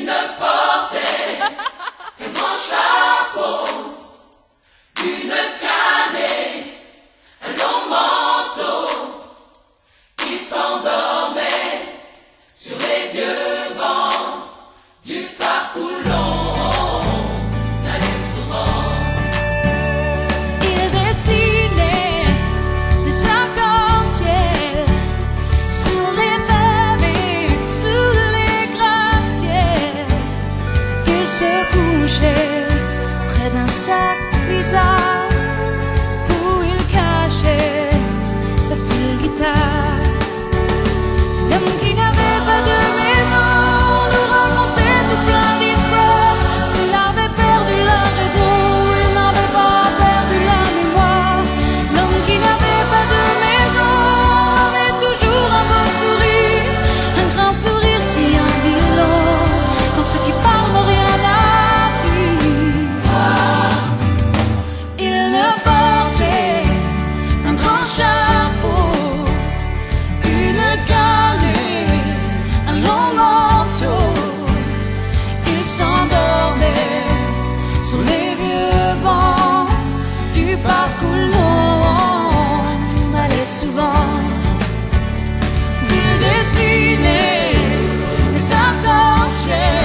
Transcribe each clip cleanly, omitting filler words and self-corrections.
ne portait qu'un grand chapeau, une canne et un long manteau. Il s'endormait sur les vieux bancs du parc où l'on allait souvent. Il dessinait des arcs-en-ciel sur les pavés, sous les gratte-ciel. Il se couchait près d'un sac bizarre où il cachait sa style guitare. L'homme qui n'avait pas de maison nous racontait tout plein d'histoires. S'il avait perdu la raison, il n'avait pas perdu la mémoire. L'homme qui n'avait pas de maison avait toujours un beau sourire, un grand sourire qui en dit long quand ceux qui parlent n'ont rien à dire. Il ne portait un grand chapeau, une canne et un long manteau. Il s'endormait sur les vieux bancs du parc où l'on allait souvent. Il dessinait des arcs-en-ciel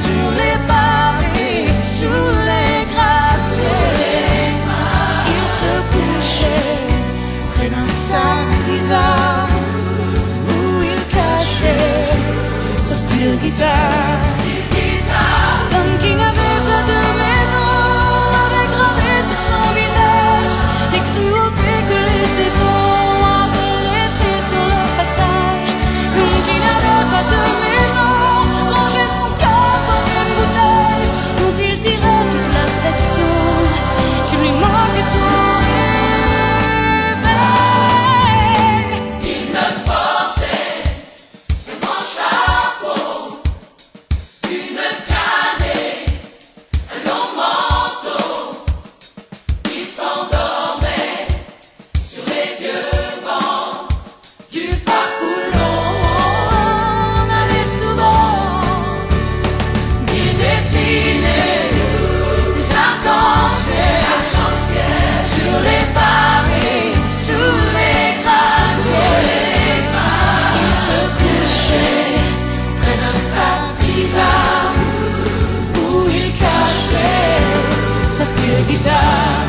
sur les pavés, sous les gratte-ciel. Il se couchait près d'un sac bizarre où il cachait sa style guitare. L'homme qui n'avait pas de maison avait gravé sur son visage les cruautés que les saisons avaient laissées sur le passage. L'homme qui n'avait pas de maison rangeait son cœur dans une bouteille dont il tirait toute l'affection qui lui manquait tout réveil. Il ne portait qu'un grand chapeau, une canne et un long manteau. Il s'endormait sur les vieux bancs du parc où l'on allait souvent. Il dessinait des arcs-en-ciel sur les pavés, sous les gratte-ciel. Il se couchait près d'un sac bizarre où il cachait sa style guitare.